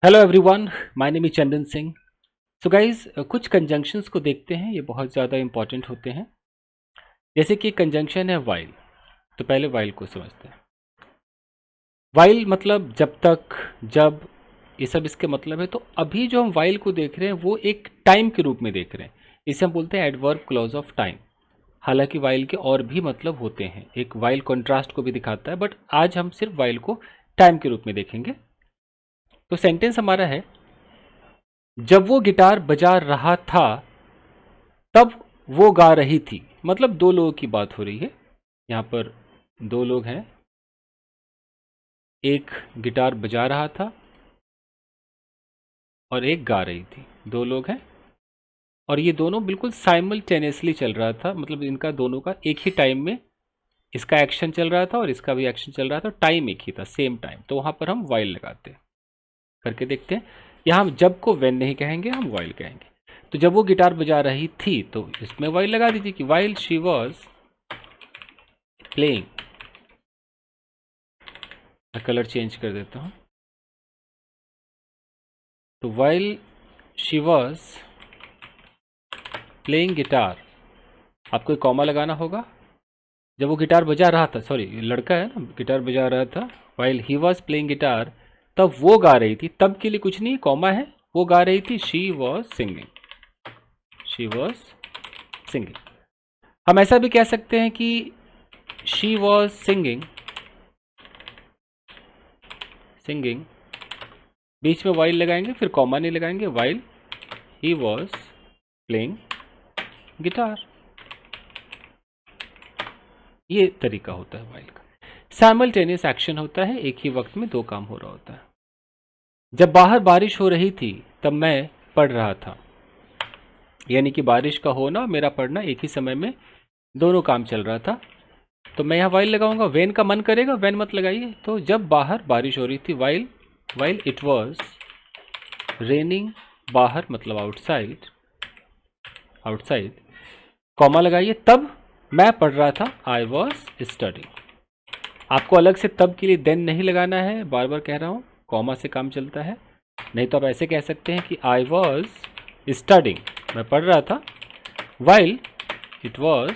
Hello everyone, my name is Chandan Singh. So guys, कुछ conjunctions को देखते हैं, ये बहुत ज़्यादा इंपॉर्टेंट होते हैं। जैसे कि कंजंक्शन है वाइल, तो पहले वाइल को समझते हैं। वाइल मतलब जब तक, जब, ये सब इसके मतलब है। तो अभी जो हम वाइल को देख रहे हैं वो एक टाइम के रूप में देख रहे हैं। इसे हम बोलते हैं एडवर्ब क्लॉज ऑफ टाइम। हालांकि वाइल के और भी मतलब होते हैं, एक वाइल कॉन्ट्रास्ट को भी दिखाता है, बट आज हम सिर्फ वाइल को टाइम के रूप में देखेंगे। तो सेंटेंस हमारा है, जब वो गिटार बजा रहा था तब वो गा रही थी। मतलब दो लोगों की बात हो रही है यहाँ पर। दो लोग हैं, एक गिटार बजा रहा था और एक गा रही थी। दो लोग हैं और ये दोनों बिल्कुल साइमल्टेनियसली चल रहा था। मतलब इनका दोनों का एक ही टाइम में इसका एक्शन चल रहा था और इसका भी एक्शन चल रहा था। टाइम एक ही था, सेम टाइम। तो वहां पर हम वाइल लगाते हैं। करके देखते हैं। यहाँ हम जब को वेन नहीं कहेंगे, हम वाइल कहेंगे। तो जब वो गिटार बजा रही थी तो इसमें वाइल लगा दीजिए कि वाइल शी वॉज प्लेइंग। मैं कलर चेंज कर देता हूँ। तो while she was playing guitar, आपको एक कॉमा लगाना होगा। जब वो गिटार बजा रहा था, सॉरी लड़का है ना, गिटार बजा रहा था। While he was playing guitar, तब वो गा रही थी। तब के लिए कुछ नहीं, कॉमा है। वो गा रही थी, she was singing. She was singing. हम ऐसा भी कह सकते हैं कि शी वॉज सिंगिंग, सिंगिंग, बीच में वाइल लगाएंगे, फिर कॉमा नहीं लगाएंगे। While he was playing guitar. ये तरीका होता है वाइल का। साइमल्टेनियस एक्शन होता है, एक ही वक्त में दो काम हो रहा होता है। जब बाहर बारिश हो रही थी तब मैं पढ़ रहा था। यानी कि बारिश का होना, मेरा पढ़ना, एक ही समय में दोनों काम चल रहा था। तो मैं यहाँ वाइल लगाऊंगा। वेन का मन करेगा, वेन मत लगाइए। तो जब बाहर बारिश हो रही थी, while, while it was raining, बाहर मतलब आउटसाइड, आउटसाइड, कॉमा लगाइए, तब मैं पढ़ रहा था, आई वॉज स्टडिंग। आपको अलग से तब के लिए देन नहीं लगाना है, बार बार कह रहा हूँ, कॉमा से काम चलता है। नहीं तो आप ऐसे कह सकते हैं कि आई वॉज स्टडिंग, मैं पढ़ रहा था, while it was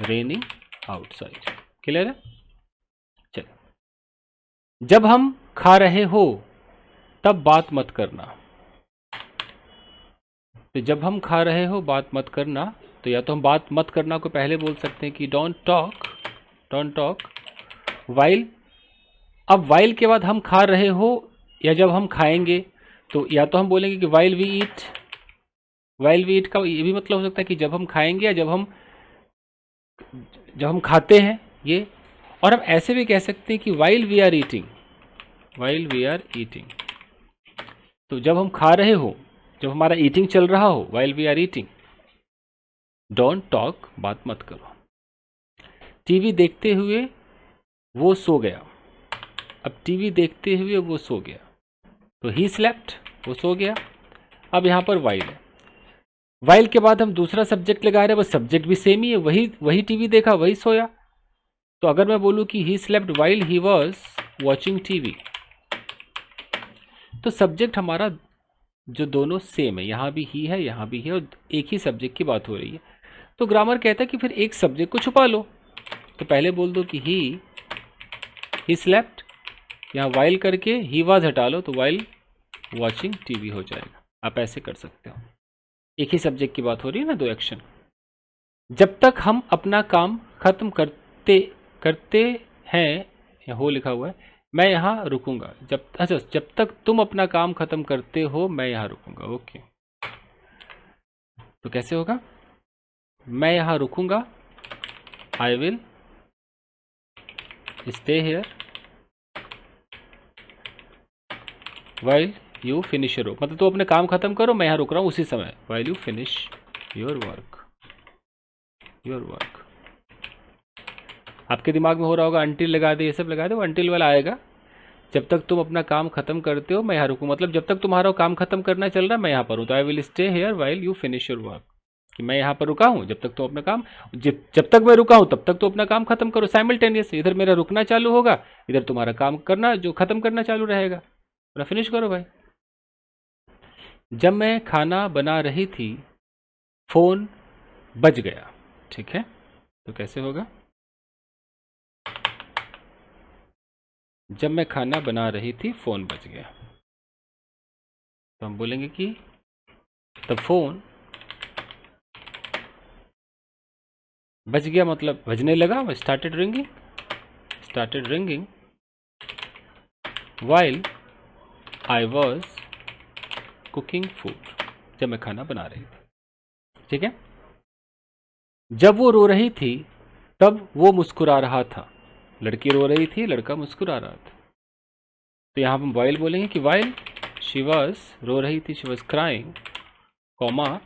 raining outside. Clear है? चलो, जब हम खा रहे हो तब बात मत करना। तो जब हम खा रहे हो बात मत करना, तो या तो हम बात मत करना को पहले बोल सकते हैं कि don't talk, don't talk while. अब वाइल के बाद हम खा रहे हो या जब हम खाएंगे, तो या तो हम बोलेंगे कि while we eat. While we eat का ये भी मतलब हो सकता है कि जब हम खाएंगे या जब हम खाते हैं, ये। और हम ऐसे भी कह सकते हैं कि while we are eating, while we are eating. तो जब हम खा रहे हो, जब हमारा ईटिंग चल रहा हो, while we are eating, don't talk, बात मत करो। टीवी देखते हुए वो सो गया। अब टीवी देखते हुए वो सो गया, तो ही स्लेप्ट, वो सो गया। अब यहाँ पर वाइल है। वाइल के बाद हम दूसरा सब्जेक्ट लगा रहे हैं, बस सब्जेक्ट भी सेम ही है, वही वही टीवी देखा, वही सोया। तो अगर मैं बोलूँ कि he slept while he was watching TV, तो सब्जेक्ट हमारा जो दोनों सेम है, यहाँ भी ही है, यहाँ भी है, और एक ही सब्जेक्ट की बात हो रही है। तो ग्रामर कहता है कि फिर एक सब्जेक्ट को छुपा लो। तो पहले बोल दो कि ही स्लेप्ट, यहाँ वाइल करके ही वाज हटा लो, तो वाइल वॉचिंग टीवी हो जाएगा। आप ऐसे कर सकते हो, एक ही सब्जेक्ट की बात हो रही है ना, दो एक्शन। जब तक हम अपना काम खत्म करते करते हैं, या हो लिखा हुआ है, मैं यहाँ रुकूंगा। अच्छा, जब तक तुम अपना काम खत्म करते हो मैं यहाँ रुकूंगा। ओके, तो कैसे होगा? मैं यहाँ रुकूंगा, I will stay here while you finish your work. मतलब तो अपने काम खत्म करो, मैं यहाँ रुक रहा हूँ उसी समय, while you finish your work, your work. आपके दिमाग में हो रहा होगा अंटिल लगा दे, ये सब लगा दे, वो अंटिल वाला आएगा। जब तक तुम अपना काम खत्म करते हो मैं यहाँ रुकूँ, मतलब जब तक तुम्हारा काम खत्म करना चल रहा है मैं यहाँ पर हूँ। तो I will stay here while you finish your work, कि मैं यहाँ पर रुका हूँ जब तक तुम अपना काम, जब तक मैं रुका हूँ तब तक तो अपना काम खत्म करो साइमल्टेनियस। इधर मेरा रुकना चालू होगा, इधर तुम्हारा काम करना, जो खत्म करना चालू रहेगा। फिनिश करो भाई। जब मैं खाना बना रही थी फोन बज गया। ठीक है, तो कैसे होगा? जब मैं खाना बना रही थी फोन बज गया, तो हम बोलेंगे कि द फोन बज गया, मतलब बजने लगा, started ringing while I was cooking food, जब मैं खाना बना रही थी। ठीक है, जब वो रो रही थी तब वो मुस्कुरा रहा था। लड़की रो रही थी, लड़का मुस्कुरा रहा था। तो यहाँ हम वाइल बोलेंगे कि वाइल शी वॉज, रो रही थी, शी वॉज क्राइंग, कॉमा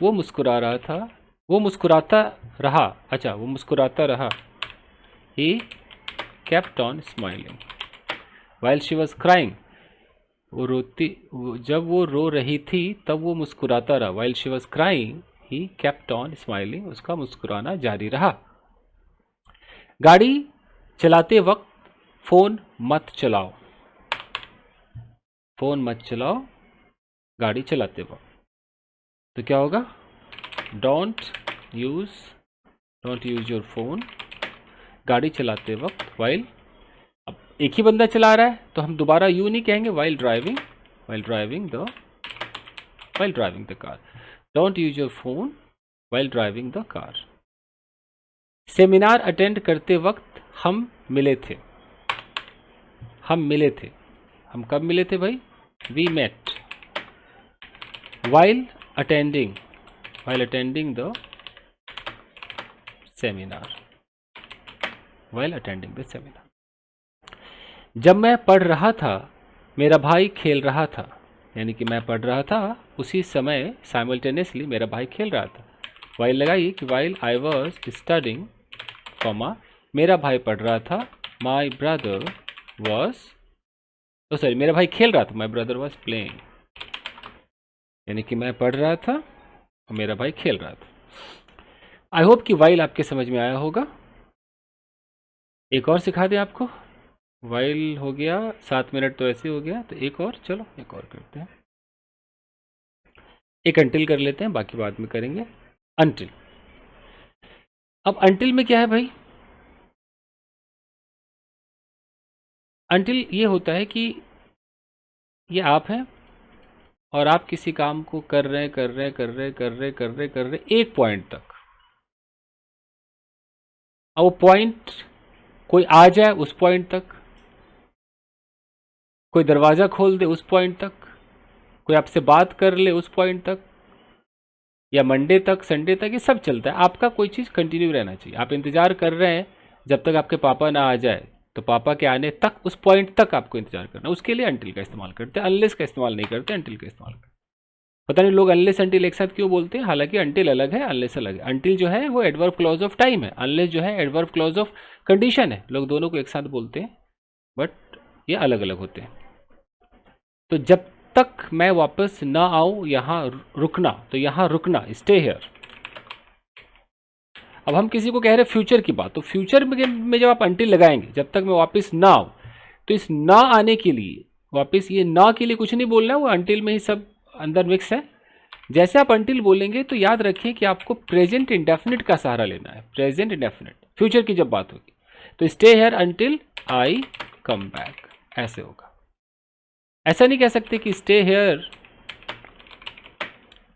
वो मुस्कुरा रहा था, वो मुस्कुराता रहा, अच्छा वो मुस्कुराता रहा, he kept on smiling while she was crying, जब वो रो रही थी तब वो मुस्कुराता रहा, while she was crying he kept on smiling, उसका मुस्कुराना जारी रहा। गाड़ी चलाते वक्त फोन मत चलाओ, फोन मत चलाओ गाड़ी चलाते वक्त। तो क्या होगा? डोंट यूज योर फोन गाड़ी चलाते वक्त वाइल, अब एक ही बंदा चला रहा है तो हम दोबारा यू नहीं कहेंगे, while driving the car. Don't use your phone while driving the car. Seminar attend करते वक्त हम मिले थे, हम कब मिले थे भाई? We met while attending the seminar, जब मैं पढ़ रहा था मेरा भाई खेल रहा था, यानी कि मैं पढ़ रहा था उसी समय साइमल्टेनियसली मेरा भाई खेल रहा था। while लगाइए कि while I was studying, comma मेरा भाई पढ़ रहा था, my brother was, मेरा भाई खेल रहा था, my brother was playing, यानी कि मैं पढ़ रहा था और मेरा भाई खेल रहा था। आई होप कि वाइल आपके समझ में आया होगा। एक और सिखा दें आपको। वाइल हो गया, 7 मिनट तो ऐसे हो गया, तो एक और, चलो एक और करते हैं। एक अंटिल कर लेते हैं, बाकी बाद में करेंगे। अंटिल, अब अंटिल में क्या है भाई? अंटिल ये होता है कि ये आप हैं और आप किसी काम को कर रहे एक पॉइंट तक, अब वो पॉइंट कोई आ जाए उस पॉइंट तक, कोई दरवाजा खोल दे उस पॉइंट तक, कोई आपसे बात कर ले उस पॉइंट तक, या मंडे तक, संडे तक, ये सब चलता है। आपका कोई चीज़ कंटिन्यू रहना चाहिए। आप इंतजार कर रहे हैं जब तक आपके पापा ना आ जाए, तो पापा के आने तक, उस पॉइंट तक आपको इंतजार करना। उसके लिए अंटिल का इस्तेमाल करते हैं, अनलेस का इस्तेमाल नहीं करते, अंटिल का इस्तेमाल करते हैं। पता नहीं लोग अनलेस अंटिल एक साथ क्यों बोलते हैं, हालांकि अंटिल अलग है, अनलेस अलग है। अंटिल जो है वो एडवर्ब क्लॉज ऑफ टाइम है, अनलेस जो है एडवर्ब क्लॉज ऑफ कंडीशन है। लोग दोनों को एक साथ बोलते हैं, बट ये अलग अलग होते हैं। तो जब तक मैं वापस ना आऊं यहाँ रुकना, तो यहाँ रुकना, स्टे हियर। अब हम किसी को कह रहे हैं फ्यूचर की बात, तो फ्यूचर में जब आप अंटिल लगाएंगे, जब तक मैं वापस ना आऊं, तो इस ना आने के लिए, वापस ये ना के लिए कुछ नहीं बोलना है, वो अंटिल में ही सब अंदर मिक्स है। जैसे आप अंटिल बोलेंगे तो याद रखिए कि आपको प्रेजेंट इंडेफिनिट का सहारा लेना है। प्रेजेंट इंडेफिनिट, फ्यूचर की जब बात होगी तो stay here until I come back, ऐसे होगा। ऐसा नहीं कह सकते कि stay here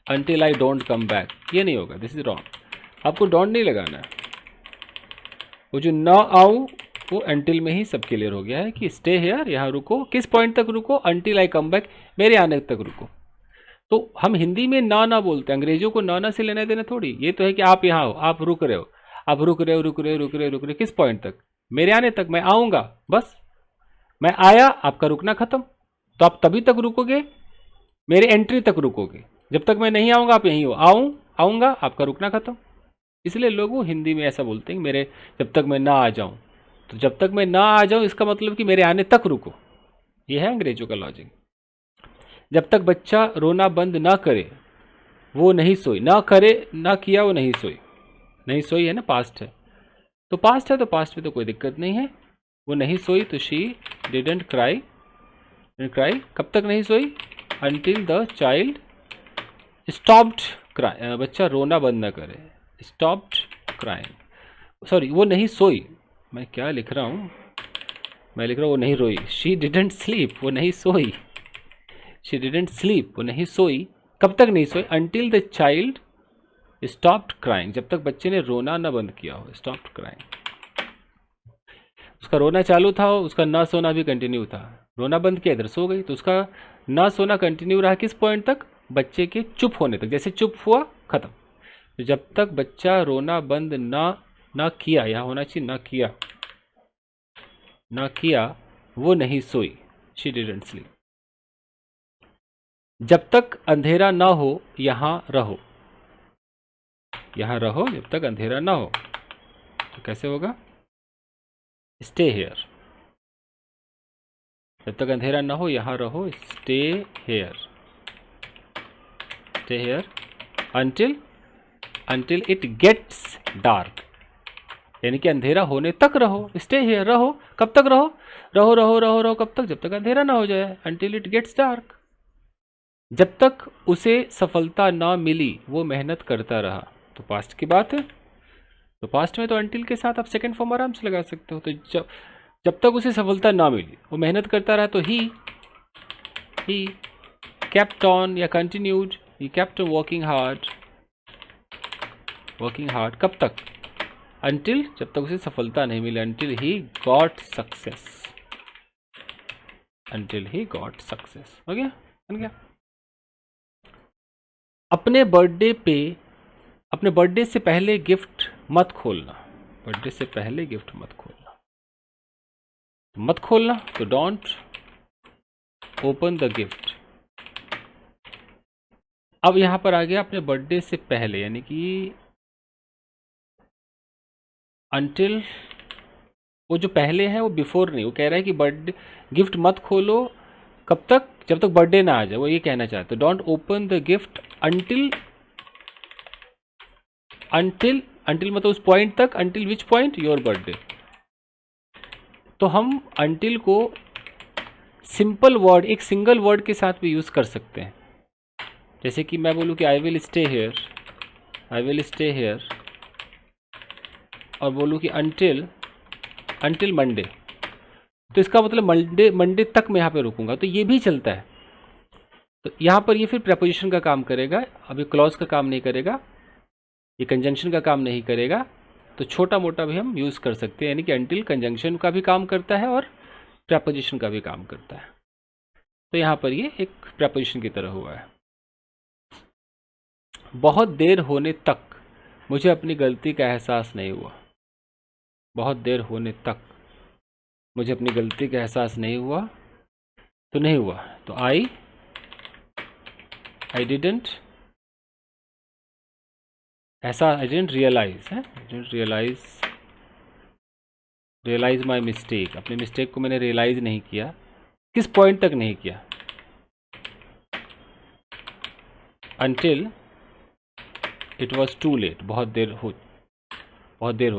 until I don't come back, ये नहीं होगा, दिस इज रॉन्ग। आपको डोंट नहीं लगाना है। वो जो ना आऊं वो अंटिल में ही सब क्लियर हो गया है कि स्टे हियर, यहाँ रुको। किस पॉइंट तक रुको? अंटिल आई कम बैक, मेरे आने तक रुको। तो हम हिंदी में ना बोलते हैं, अंग्रेजों को ना से लेना देना थोड़ी। ये तो है कि आप यहाँ हो, आप रुक रहे हो, आप रुक रहे, किस पॉइंट तक? मेरे आने तक, मैं आऊँगा, बस मैं आया, आपका रुकना खत्म। तो आप तभी तक रुकोगे, मेरे एंट्री तक रुकोगे। जब तक मैं नहीं आऊँगा आप यहीं हो, आऊँगा, आपका रुकना खत्म। इसलिए लोग हिंदी में ऐसा बोलते हैं मेरे, जब तक मैं ना आ जाऊँ। तो जब तक मैं ना आ जाऊँ इसका मतलब कि मेरे आने तक रुको। ये है अंग्रेजों का लॉजिक। जब तक बच्चा रोना बंद ना करे वो नहीं सोई, ना करे ना किया वो नहीं सोई। नहीं सोई है ना, पास्ट है, तो पास्ट है, तो पास्ट में तो कोई दिक्कत नहीं है। वो नहीं सोई, तो शी डिडंट क्राई। कब तक नहीं सोई? until the child stopped crying, बच्चा रोना बंद न करे, stopped crying, सॉरी वो नहीं सोई, मैं क्या लिख रहा हूँ, मैं लिख रहा हूँ वो नहीं रोई, she didn't sleep, वो नहीं सोई, she didn't sleep, वो नहीं सोई, कब तक नहीं सोई, until the child stopped crying, जब तक बच्चे ने रोना ना बंद किया हो, stopped crying, उसका रोना चालू था, उसका ना सोना भी कंटिन्यू था, रोना बंद किया इधर सो गई, तो उसका ना सोना कंटिन्यू रहा किस पॉइंट तक, बच्चे के चुप होने तक, जैसे चुप हुआ खत्म, तो जब तक बच्चा रोना बंद ना किया, यहाँ होना चाहिए ना किया, वो नहीं सोई, शी डिडंट स्लीप। जब तक अंधेरा ना हो यहाँ रहो, जब तक अंधेरा ना हो, तो कैसे होगा, स्टे हेयर, जब तक अंधेरा ना हो यहाँ रहो, stay here until it gets dark, यानी कि अंधेरा होने तक रहो, स्टे हेयर रहो, कब तक रहो कब तक, जब तक अंधेरा ना हो जाए, until it gets dark, जब तक उसे सफलता ना मिली वो मेहनत करता रहा, तो पास्ट की बात है, तो पास्ट में तो until के साथ आप सेकंड फॉर्म आराम से लगा सकते हो, तो जब तक उसे सफलता ना मिली वो मेहनत करता रहा, तो ही kept on या continued, he kept on working hard, कब तक, until जब तक उसे सफलता नहीं मिली, until he got success, हो गया, बन गया। अपने बर्थडे से पहले गिफ्ट मत खोलना, तो डोंट ओपन द गिफ्ट। अब यहां पर आ गया अपने बर्थडे से पहले, यानी कि अंटिल, वो जो पहले है वो बिफोर नहीं, वो कह रहा है कि बर्थडे गिफ्ट मत खोलो कब तक, जब तक बर्थडे ना आ जाए, वो ये कहना चाहते, don't open the gift until मतलब उस पॉइंट तक, until which point, your birthday. तो हम अंटिल को सिंपल वर्ड, एक सिंगल वर्ड के साथ भी यूज कर सकते हैं, जैसे कि मैं बोलूँ कि आई विल स्टे हेयर, और बोलूँ कि अंटिल मंडे, तो इसका मतलब मंडे तक मैं यहाँ पे रुकूंगा, तो ये भी चलता है। तो यहाँ पर ये फिर प्रेपोजिशन का काम करेगा, अभी क्लॉज का काम नहीं करेगा, ये कंजंक्शन का काम नहीं करेगा, तो छोटा मोटा भी हम यूज़ कर सकते हैं, यानी कि अंटिल कंजंक्शन का भी काम करता है और प्रेपोजिशन का भी काम करता है। तो यहाँ पर ये एक प्रेपोजिशन की तरह हुआ है। बहुत देर होने तक मुझे अपनी गलती का एहसास नहीं हुआ, बहुत देर होने तक मुझे अपनी गलती का एहसास नहीं हुआ, तो नहीं हुआ, तो I didn't realise my mistake, अपने मिस्टेक को मैंने रियलाइज नहीं किया, किस पॉइंट तक नहीं किया, until it was too late, बहुत देर हो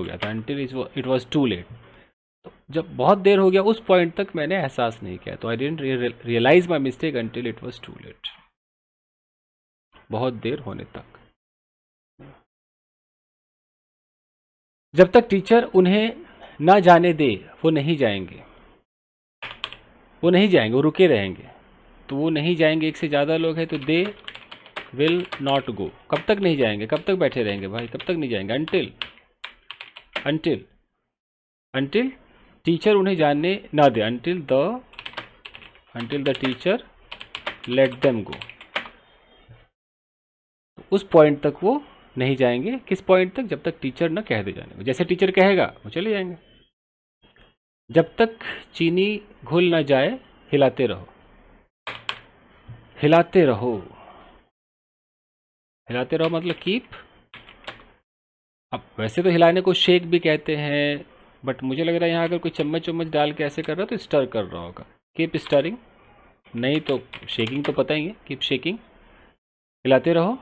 गया था, until it was too late, तो जब बहुत देर हो गया उस पॉइंट तक मैंने एहसास नहीं किया, तो I didn't realise my mistake until it was too late, बहुत देर होने तक। जब तक टीचर उन्हें ना जाने दे वो नहीं जाएंगे, वो रुके रहेंगे, तो वो नहीं जाएंगे, एक से ज़्यादा लोग हैं, तो दे विल नॉट गो, कब तक नहीं जाएंगे, कब तक बैठे रहेंगे भाई, कब तक नहीं जाएंगे, अंटिल टीचर उन्हें जाने ना दे, until the teacher let them go, उस पॉइंट तक वो नहीं जाएंगे, किस पॉइंट तक, जब तक टीचर ना कह दे जाने को, जैसे टीचर कहेगा वो चले जाएंगे। जब तक चीनी घुल ना जाए हिलाते रहो, मतलब कीप, अब वैसे तो हिलाने को शेक भी कहते हैं, बट मुझे लग रहा है यहाँ अगर कोई चम्मच डाल के ऐसे कर रहा है तो स्टर कर रहा होगा, कीप स्टरिंग, नहीं तो शेकिंग तो पता ही है, कीप शेकिंग, हिलाते रहो,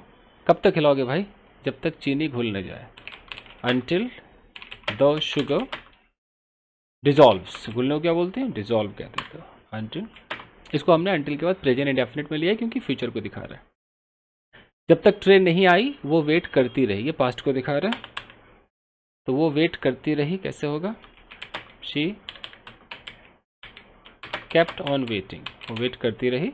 कब तक हिलाओगे भाई, जब तक चीनी घुल न जाए, अंटिल द शुगर डिजॉल्व्स, घुलने को क्या बोलते हैं, डिजॉल्व कहते हैं, अंटिल इसको हमने अंटिल के बाद प्रेजेंट इंडेफिनिट में लिया है क्योंकि फ्यूचर को दिखा रहा है। जब तक ट्रेन नहीं आई वो वेट करती रही, ये पास्ट को दिखा रहा है, तो वो वेट करती रही कैसे होगा, शी केप्ट ऑन वेटिंग, वो वेट करती रही,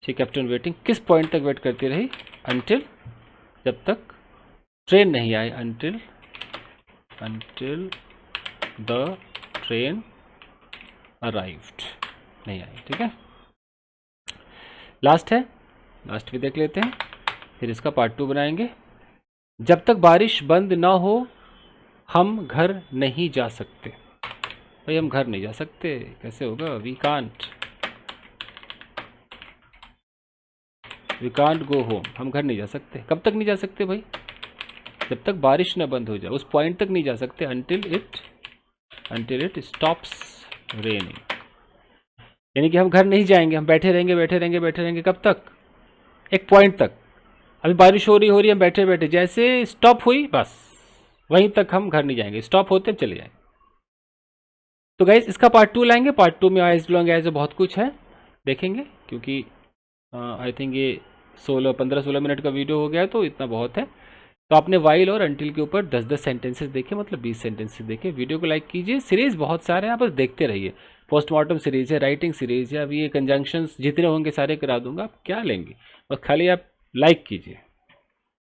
शी केप्ट ऑन वेटिंग। किस पॉइंट तक वेट करती रही, अंटिल, जब तक ट्रेन नहीं आई, अंटिल द ट्रेन अराइव्ड, नहीं आई, ठीक है। लास्ट है, लास्ट भी देख लेते हैं, फिर इसका पार्ट 2 बनाएंगे। जब तक बारिश बंद ना हो हम घर नहीं जा सकते। भाई हम घर नहीं जा सकते, कैसे होगा, वी कांट गो होम, हम घर नहीं जा सकते। कब तक नहीं जा सकते भाई, जब तक बारिश ना बंद हो जाए, उस पॉइंट तक नहीं जा सकते, अंटिल इट स्टॉप्स रेनिंग। यानी कि हम घर नहीं जाएंगे, हम बैठे रहेंगे, कब तक, एक पॉइंट तक। अभी बारिश हो रही, हम बैठे बैठे, जैसे स्टॉप हुई बस वहीं तक हम घर नहीं जाएंगे, स्टॉप होते हम चले जाएंगे। तो गाइस इसका पार्ट 2 लाएंगे, पार्ट 2 में एज लॉन्ग एज बहुत कुछ है देखेंगे, क्योंकि आई थिंक ये 15-16 मिनट का वीडियो हो गया है, तो इतना बहुत है। तो आपने वाइल और अंटिल के ऊपर 10-10 सेंटेंसेस देखे, मतलब 20 सेंटेंसेस देखे। वीडियो को लाइक कीजिए, सीरीज बहुत सारे हैं, आप बस देखते रहिए। पोस्टमार्टम सीरीज है, राइटिंग सीरीज है, अब ये कंजंक्शंस जितने होंगे सारे करा दूंगा, आप क्या लेंगे, और खाली आप लाइक कीजिए।